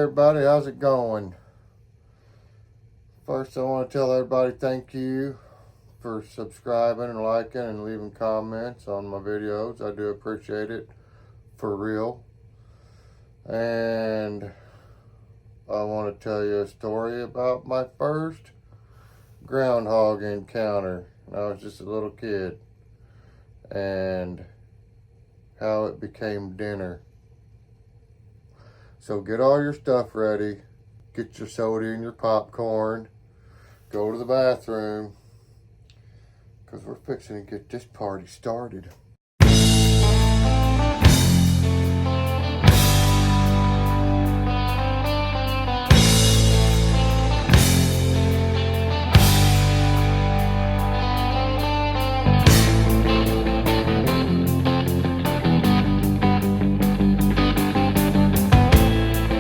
everybody, how's it going? First I want to tell everybody thank you for subscribing and liking and leaving comments on my videos. I do appreciate it, for real. And I want to tell you a story about my first groundhog encounter when I was just a little kid, and how it became dinner. So get all your stuff ready, get your soda and your popcorn, go to the bathroom, because we're fixing to get this party started.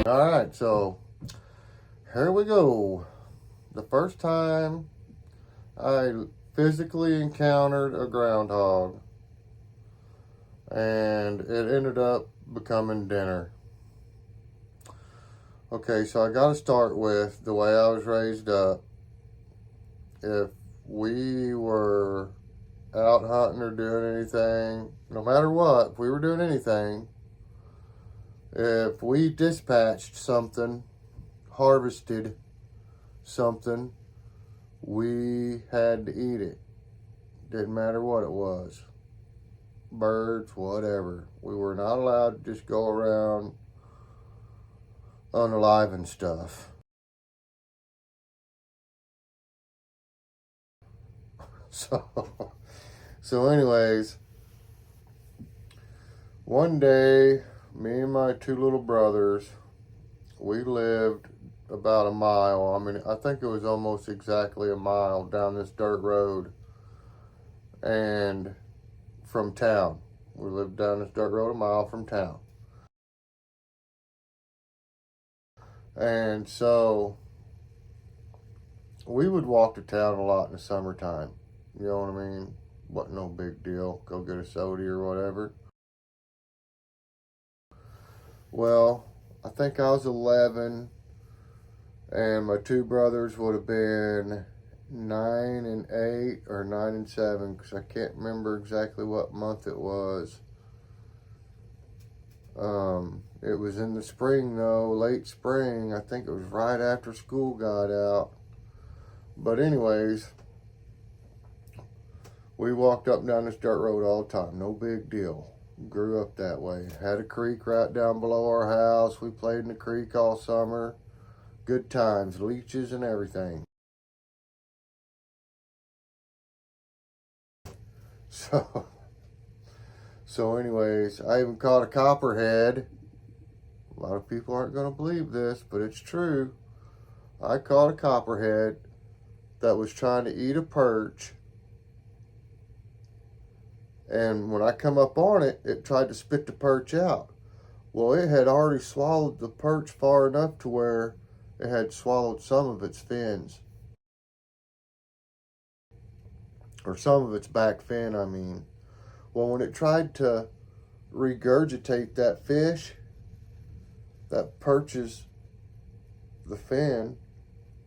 Alright, so here we go. The first time I physically encountered a groundhog, and it ended up becoming dinner. Okay, so I got to start with the way I was raised up. If we were out hunting or doing anything, no matter what, if we were doing anything, if we dispatched something, harvested something, we had to eat it. Didn't matter what it was. Birds, whatever. We were not allowed to just go around unaliving stuff. So anyways, one day, me and my two little brothers, we lived about a mile. I mean, I think it was almost exactly a mile down this dirt road and from town. We lived down this dirt road a mile from town. And so we would walk to town a lot in the summertime. You know what I mean? Wasn't no big deal. Go get a soda or whatever. Well, I think I was 11, and my two brothers would have been 9 and 8 or 9 and 7, because I can't remember exactly what month it was. It was in the spring though, late spring. I think it was right after school got out. But anyways, we walked up and down this dirt road all the time. No big deal. Grew up that way. Had a creek right down below our house. We played in the creek all summer. Good times, leeches and everything. So anyways, I even caught a copperhead. A lot of people aren't going to believe this, but it's true. I caught a copperhead that was trying to eat a perch. And when I come up on it, it tried to spit the perch out. Well, it had already swallowed the perch far enough to where it had swallowed some of its fins. Or some of its back fin, I mean. Well, when it tried to regurgitate that fish, that perch's, the fin,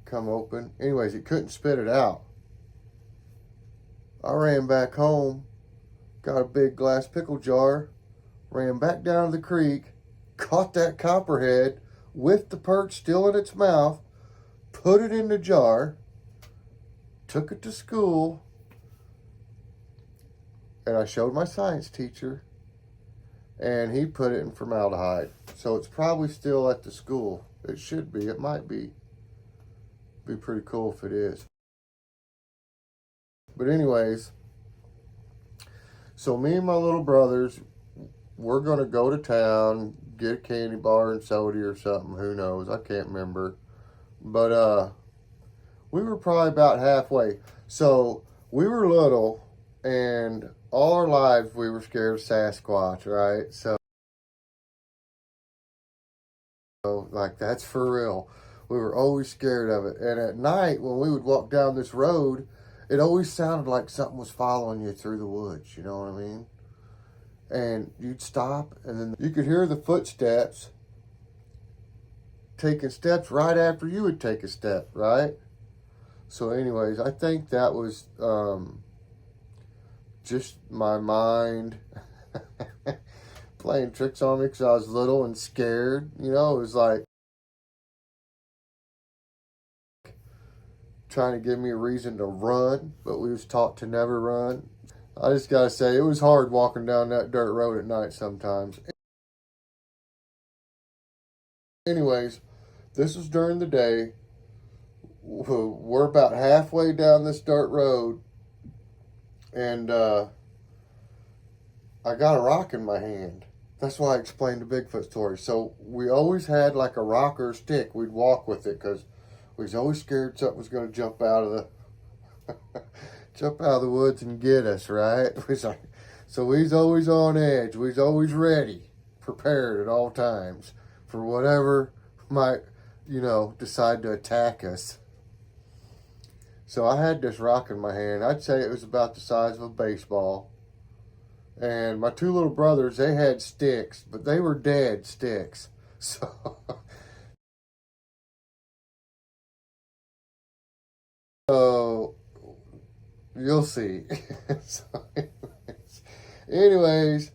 come open. Anyways, it couldn't spit it out. I ran back home, got a big glass pickle jar, ran back down to the creek, caught that copperhead with the perch still in its mouth, put it in the jar, took it to school, and I showed my science teacher, and he put it in formaldehyde. So it's probably still at the school. It should be. It might be. Be pretty cool if it is. But anyways, so me and my little brothers, we're going to go to town, get a candy bar and soda or something. Who knows? I can't remember. But we were probably about halfway. So we were little, and all our lives we were scared of Sasquatch, right? So like, that's for real. We were always scared of it. And at night, when we would walk down this road, it always sounded like something was following you through the woods, you know what I mean? And you'd stop, and then you could hear the footsteps taking steps right after you would take a step, right? So anyways, I think that was just my mind playing tricks on me because I was little and scared. You know, it was like trying to give me a reason to run, but we was taught to never run. I just gotta say, it was hard walking down that dirt road at night sometimes. Anyways, this was during the day. We're about halfway down this dirt road, and I got a rock in my hand. That's why I explained the Bigfoot story. So we always had like a rock or a stick. We'd walk with it because we was always scared something was going to jump out of the jump out of the woods and get us, right? So we's always on edge. We's always ready, prepared at all times for whatever might, decide to attack us. So I had this rock in my hand. I'd say it was about the size of a baseball. And my two little brothers, they had sticks, but they were dead sticks. So you'll see. So anyways,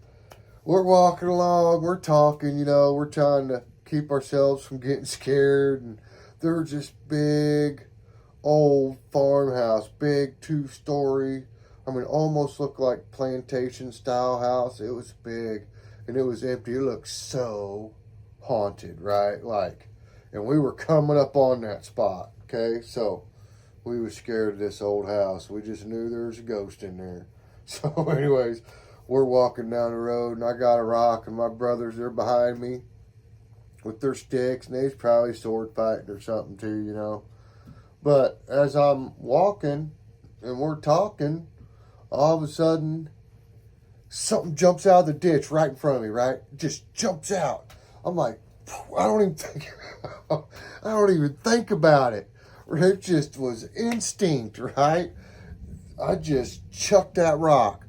we're walking along, we're talking, we're trying to keep ourselves from getting scared. And they're just big, old farmhouse, big 2-story. I mean, almost looked like plantation style house. It was big and it was empty. It looked so haunted, right? And we were coming up on that spot. Okay, so we were scared of this old house. We just knew there was a ghost in there. So anyways, we're walking down the road and I got a rock and my brothers, they're behind me with their sticks and they's probably sword fighting or something too, But as I'm walking and we're talking, all of a sudden, something jumps out of the ditch right in front of me, right? Just jumps out. I'm like, I don't even think about it. It just was instinct, right? I just chucked that rock.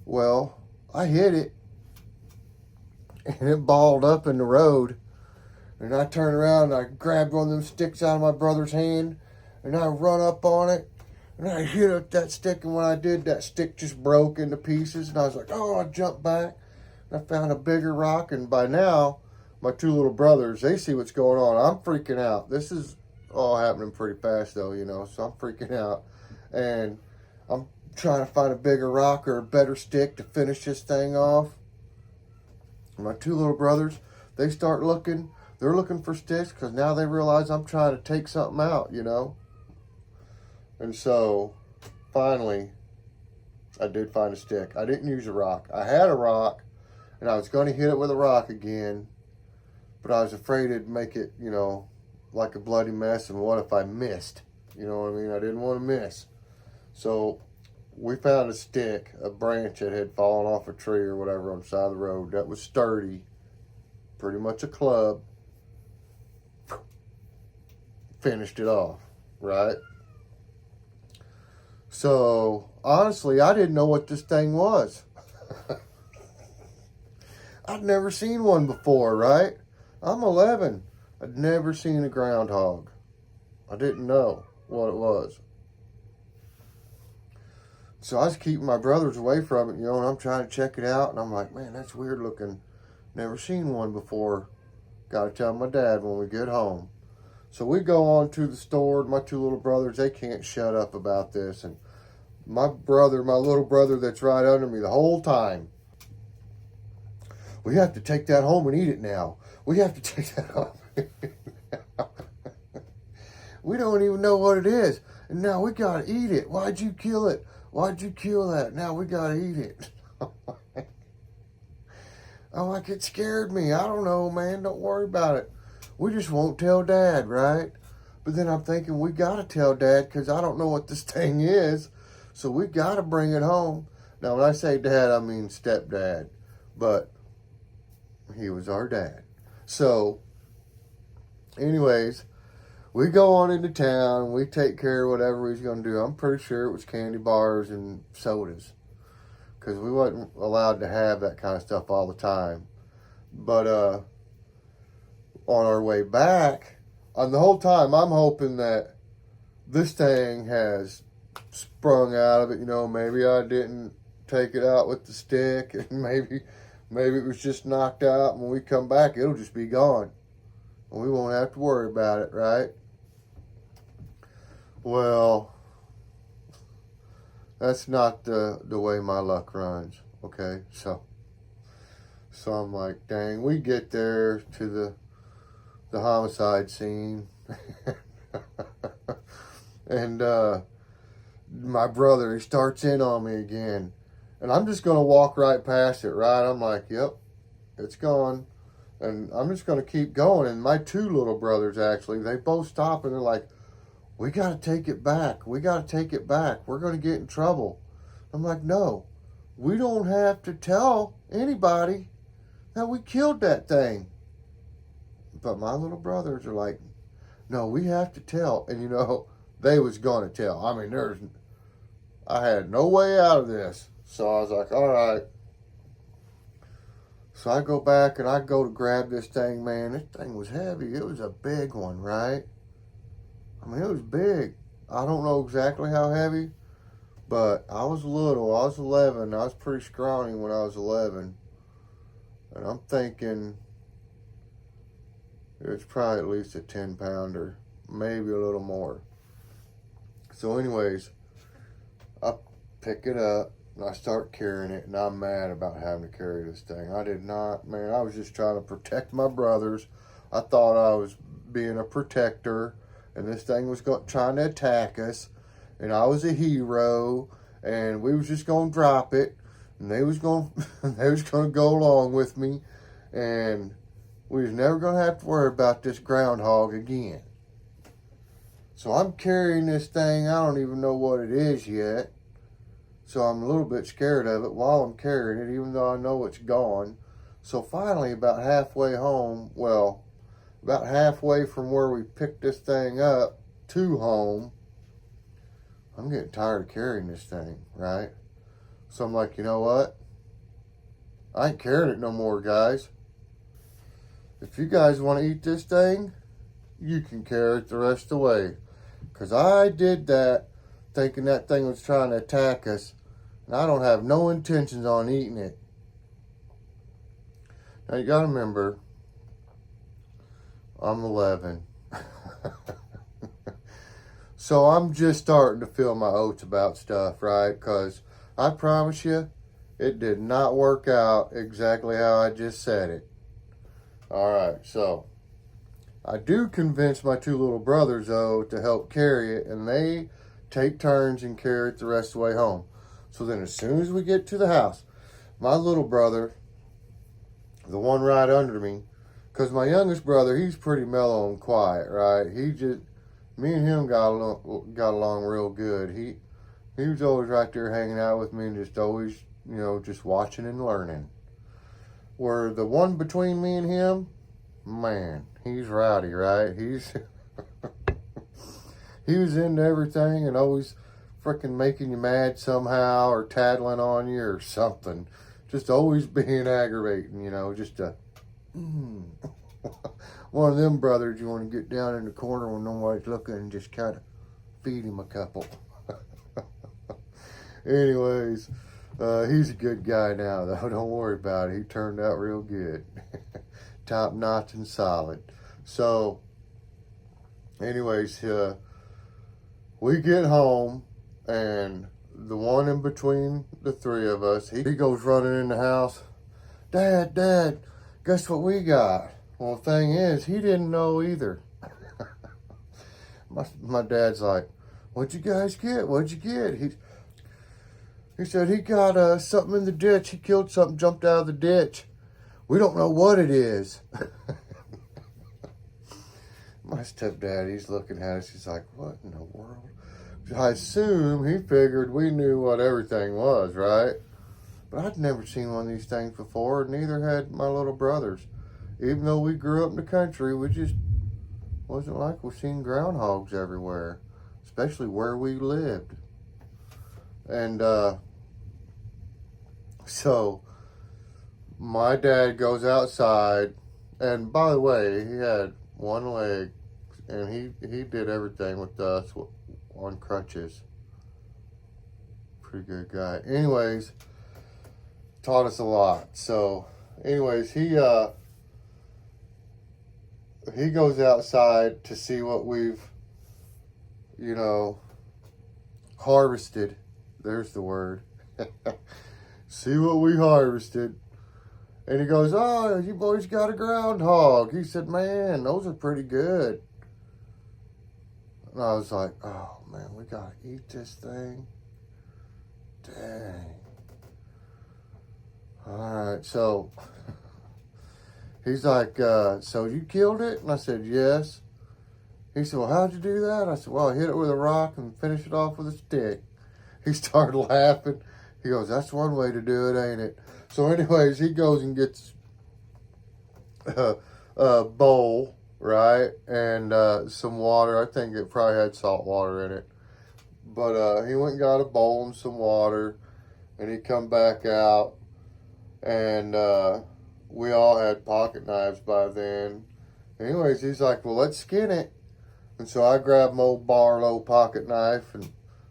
Well, I hit it, and it balled up in the road. And I turned around and I grabbed one of them sticks out of my brother's hand, and I run up on it. And I hit up that stick, and when I did, that stick just broke into pieces. And I was like, oh, I jumped back. And I found a bigger rock, and by now, my two little brothers, they see what's going on. I'm freaking out. This is all happening pretty fast, though, so I'm freaking out. And I'm trying to find a bigger rock or a better stick to finish this thing off. And my two little brothers, they start looking. They're looking for sticks because now they realize I'm trying to take something out, And so, finally, I did find a stick. I didn't use a rock. I had a rock, and I was going to hit it with a rock again, but I was afraid it'd make it, like a bloody mess, and what if I missed? You know what I mean? I didn't want to miss. So, we found a stick, a branch that had fallen off a tree or whatever on the side of the road that was sturdy, pretty much a club. Finished it off, right? So, honestly, I didn't know what this thing was. I'd never seen one before, right? I'm 11. I'd never seen a groundhog. I didn't know what it was. So I was keeping my brothers away from it, and I'm trying to check it out, and I'm like, man, that's weird looking. Never seen one before. Got to tell my dad when we get home. So we go on to the store. My two little brothers, they can't shut up about this. And my little brother that's right under me the whole time, we have to take that home and eat it now. We have to take that home. We don't even know what it is. And now we got to eat it. Why'd you kill it? Why'd you kill that? Now we got to eat it. I'm like, it scared me. I don't know, man. Don't worry about it. We just won't tell Dad, right? But then I'm thinking, we got to tell Dad because I don't know what this thing is. So we got to bring it home. Now, when I say Dad, I mean stepdad. But he was our dad. So, anyways, we go on into town. We take care of whatever he's going to do. I'm pretty sure it was candy bars and sodas. Because we wasn't allowed to have that kind of stuff all the time. But, on our way back, and the whole time I'm hoping that this thing has sprung out of it. You know, maybe I didn't take it out with the stick, and maybe it was just knocked out. And when we come back, it'll just be gone, and we won't have to worry about it, right? Well, that's not the way my luck runs. Okay, so I'm like, dang, we get there to the homicide scene, and my brother, he starts in on me again, and I'm just gonna walk right past it, right? I'm like, yep, it's gone, and I'm just gonna keep going. And my two little brothers, actually, they both stop and they're like, we gotta take it back. We gotta take it back. We're gonna get in trouble. I'm like, no, we don't have to tell anybody that we killed that thing. But my little brothers are like, no, we have to tell. And you know, they was gonna tell. I mean, I had no way out of this. So I was like, all right. So I go back and I go to grab this thing, man. This thing was heavy. It was a big one, right? I mean, it was big. I don't know exactly how heavy, but I was little. I was 11. I was pretty scrawny when I was 11. And I'm thinking it's probably at least a 10-pounder, maybe a little more. So anyways, I pick it up and I start carrying it, and I'm mad about having to carry this thing. I did not, man, I was just trying to protect my brothers. I thought I was being a protector, and this thing was trying to attack us, and I was a hero, and we was just going to drop it, and they was going to go along with me, and we was never going to have to worry about this groundhog again. So I'm carrying this thing. I don't even know what it is yet. So I'm a little bit scared of it while I'm carrying it, even though I know it's gone. So finally, about halfway home, well, about halfway from where we picked this thing up to home, I'm getting tired of carrying this thing, right? So I'm like, you know what? I ain't carrying it no more, guys. If you guys want to eat this thing, you can carry it the rest of the way. Because I did that thinking that thing was trying to attack us, and I don't have no intentions on eating it. Now you got to remember, I'm 11. So I'm just starting to feel my oats about stuff, right? Because I promise you, it did not work out exactly how I just said it. All right, so I do convince my two little brothers, though, to help carry it, and they take turns and carry it the rest of the way home. So then as soon as we get to the house, my little brother, the one right under me, because my youngest brother, he's pretty mellow and quiet, right? Me and him got along real good. He was always right there hanging out with me and just always, you know, just watching and learning. Where the one between me and him, man, he's rowdy, right? He was into everything and always freaking making you mad somehow or tattling on you or something. Just always being aggravating, you know, just a one of them brothers you want to get down in the corner when nobody's looking and just kind of feed him a couple. Anyways, he's a good guy now, though. Don't worry about it. He turned out real good. Top notch and solid. So, anyways, we get home, and the one in between the three of us, he goes running in the house. Dad, guess what we got? Well, the thing is, he didn't know either. My dad's like, what'd you guys get? What'd you get? He said he got something in the ditch. He killed something, jumped out of the ditch. We don't know what it is. My stepdad, he's looking at us. He's like, what in the world? I assume he figured we knew what everything was, right? But I'd never seen one of these things before, neither had my little brothers. Even though we grew up in the country, we just wasn't like we've seen groundhogs everywhere, especially where we lived. And so my dad goes outside And by the way, he had one leg, and he did everything with us on crutches. Pretty good guy. Anyways, taught us a lot. So, anyways, he goes outside to see what we've, you know, harvested. There's the word. See what we harvested. And he goes, "Oh, you boys got a groundhog." He said, "Man, those are pretty good." And I was like, "Oh, man, we got to eat this thing? Dang." All right, so he's like, "So you killed it?" And I said, "Yes." He said, "Well, how'd you do that?" I said, "Well, I hit it with a rock and finish it off with a stick." He started laughing. He goes, "That's one way to do it, ain't it?" So anyways, he goes and gets a bowl, right? And some water. I think it probably had salt water in it. But he went and got a bowl and some water. And he come back out. And we all had pocket knives by then. Anyways, he's like, "Well, let's skin it." And so I grabbed my old Barlow pocket knife and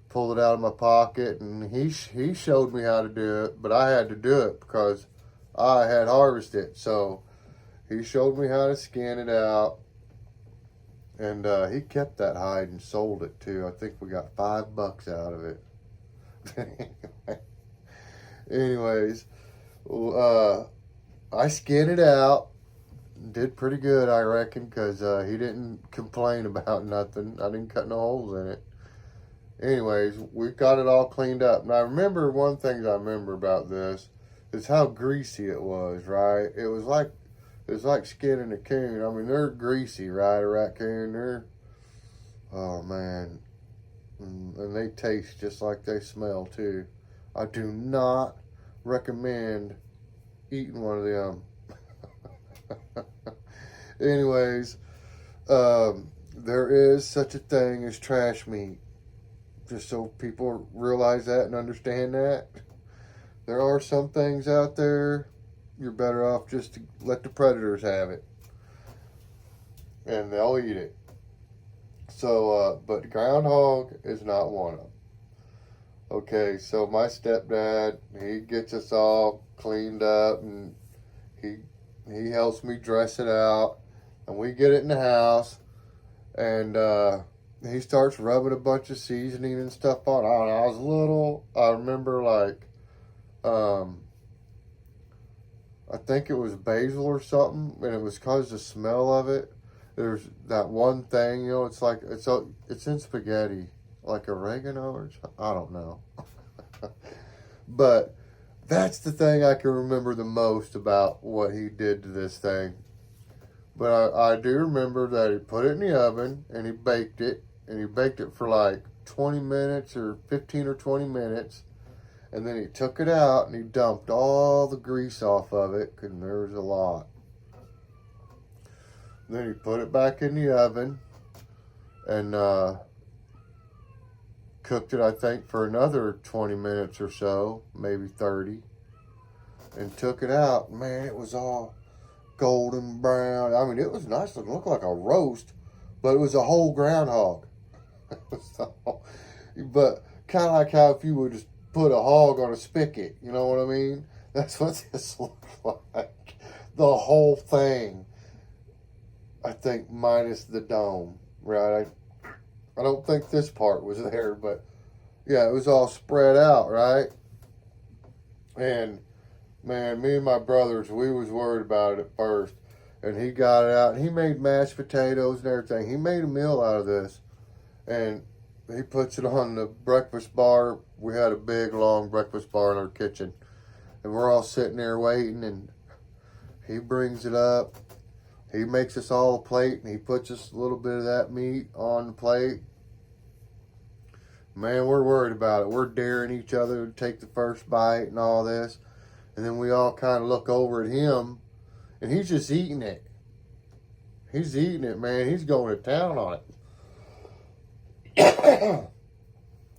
pulled it out of my pocket, and he showed me how to do it, but I had to do it because I had harvested it. So he showed me how to skin it out, and he kept that hide and sold it too. I think we got $5 out of it. Anyways, I skinned it out. Did pretty good, I reckon, because he didn't complain about nothing. I didn't cut no holes in it. Anyways, we got it all cleaned up. And I remember one thing I remember about this is how greasy it was, right? It was like skinning a coon. I mean, they're greasy, right? A raccoon, oh man. And they taste just like they smell too. I do not recommend eating one of them. Anyways, there is such a thing as trash meat. Just so people realize that and understand that. There are some things out there you're better off just to let the predators have it. And they'll eat it. So, but groundhog is not one of them. Okay, so my stepdad, he gets us all cleaned up, and he helps me dress it out, and we get it in the house, and he starts rubbing a bunch of seasoning and stuff on. I don't know, I was little. I remember I think it was basil or something, and it was because the smell of it. There's that one thing, you know, it's like, it's in spaghetti, like oregano or something. I don't know. But that's the thing I can remember the most about what he did to this thing. But I do remember that he put it in the oven and he baked it. And he baked it for like 20 minutes or 15 or 20 minutes. And then he took it out and he dumped all the grease off of it, because there was a lot. Then he put it back in the oven and cooked it, I think, for another 20 minutes or so, maybe 30. And took it out. Man, it was all golden brown. I mean, it was nice. It looked like a roast, but it was a whole groundhog. But kind of like how if you would just put a hog on a spigot, you know what I mean? That's what this looked like. The whole thing. I think minus the dome, right? I don't think this part was there, but yeah, it was all spread out, right? And man, me and my brothers, we was worried about it at first. And he got it out, and he made mashed potatoes and everything. He made a meal out of this. And he puts it on the breakfast bar. We had a big, long breakfast bar in our kitchen. And we're all sitting there waiting, and he brings it up. He makes us all a plate, and he puts us a little bit of that meat on the plate. Man, we're worried about it. We're daring each other to take the first bite and all this. And then we all kind of look over at him, and he's just eating it. He's eating it, man. He's going to town on it.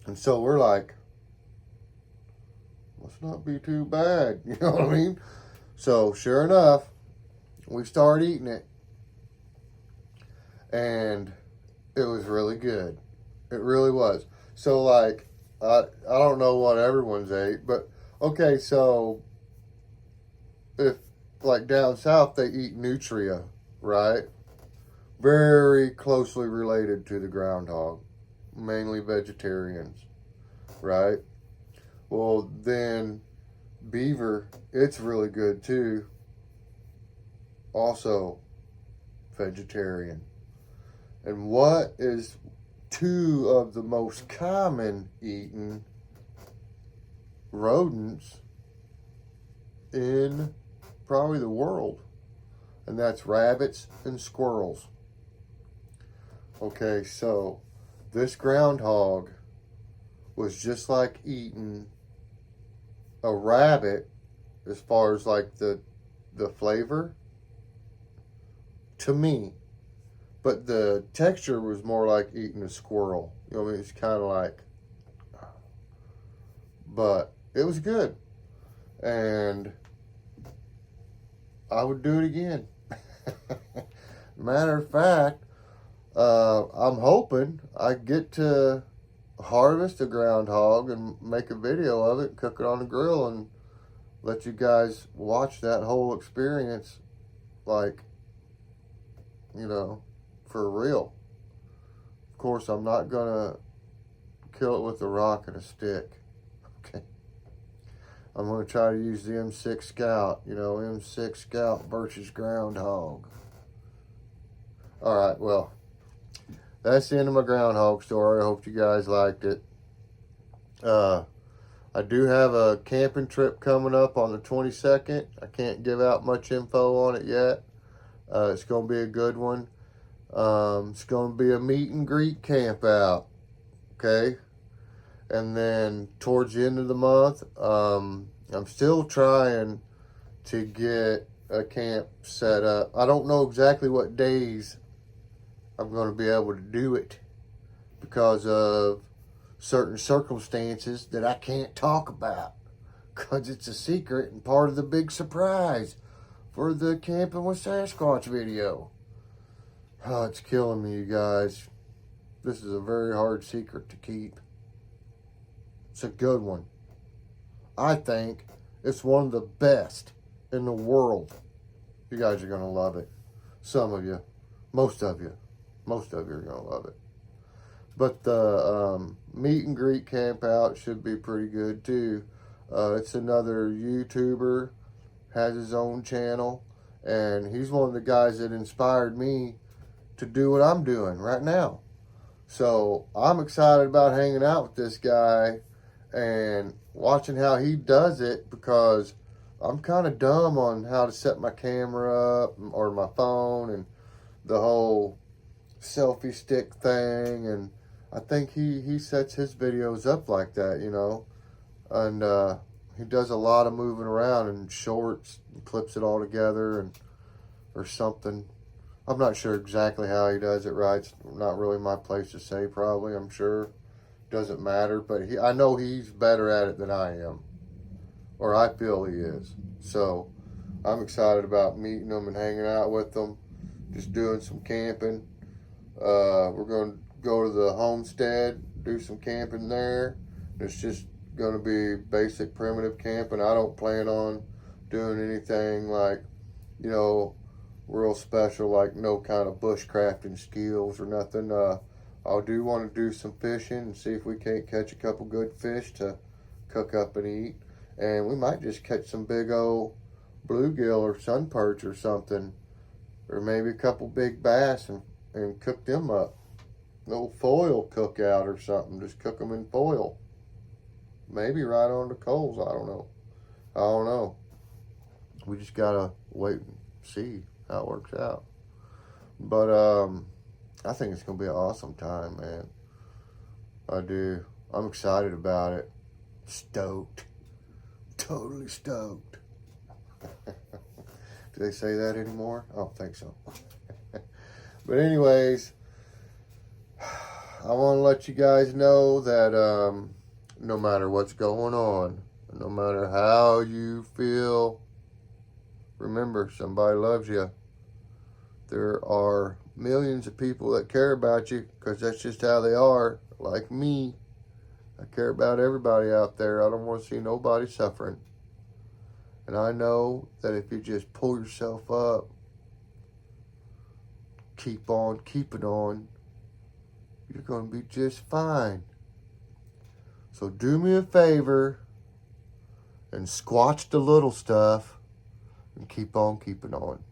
And so we're like, must not be too bad. You know what I mean? So sure enough, We started eating it, and it was really good. It really was. So, like, I don't know what everyone's ate, but okay, so if, like, down south, they eat nutria, right? Very closely related to the groundhog, mainly vegetarians, right? Well, then beaver, it's really good too. Also vegetarian. And what is two of the most common eaten rodents in probably the world? And that's rabbits and squirrels. Okay, so this groundhog was just like eating a rabbit as far as like the flavor to me, but the texture was more like eating a squirrel. You know what I mean? It's kind of like, but it was good, and I would do it again. Matter of fact, I'm hoping I get to harvest a groundhog and make a video of it, cook it on the grill, and let you guys watch that whole experience, like, you know, for real. Of course, I'm not gonna kill it with a rock and a stick. Okay. I'm gonna try to use the M6 Scout, you know, M6 Scout versus groundhog. Alright, well, that's the end of my groundhog story. I hope you guys liked it. I do have a camping trip coming up on the 22nd. I can't give out much info on it yet. It's going to be a good one. It's going to be a meet and greet camp out. Okay? And then towards the end of the month, I'm still trying to get a camp set up. I don't know exactly what days I'm going to be able to do it because of certain circumstances that I can't talk about because it's a secret and part of the big surprise for the Camping with Sasquatch video. Oh, it's killing me, you guys. This is a very hard secret to keep. It's a good one. I think it's one of the best in the world. You guys are going to love it. Some of you. Most of you. Most of you are going to love it. But the meet and greet camp out should be pretty good too. It's another YouTuber, has his own channel, and he's one of the guys that inspired me to do what I'm doing right now. So I'm excited about hanging out with this guy and watching how he does it because I'm kind of dumb on how to set my camera up or my phone and the whole selfie stick thing, and I think he sets his videos up like that, you know, and he does a lot of moving around in shorts and clips it all together and or something. I'm not sure exactly how he does it right. It's not really my place to say, probably, I'm sure. Doesn't matter, but I know he's better at it than I am, or I feel he is. So I'm excited about meeting him and hanging out with him, just doing some camping. We're going to go to the homestead, do some camping there. It's just going to be basic primitive camping. I don't plan on doing anything like, you know, real special, like no kind of bushcrafting skills or nothing. I do want to do some fishing and see if we can't catch a couple good fish to cook up and eat. And we might just catch some big old bluegill or sun perch or something, or maybe a couple big bass and cook them up. Little foil cookout or something. Just cook them in foil. Maybe right on the coals. I don't know. We just gotta wait and see how it works out. But I think it's gonna be an awesome time, man. I do. I'm excited about it. Stoked. Totally stoked. Do they say that anymore? I don't think so. But anyways, I want to let you guys know that no matter what's going on, no matter how you feel remember, somebody loves you. There are millions of people that care about you because that's just how they are. Like me, I care about everybody out there. I don't want to see nobody suffering. And I know that if you just pull yourself up, keep on keeping on, you're going to be just fine. So do me a favor and squash the little stuff and keep on keeping on.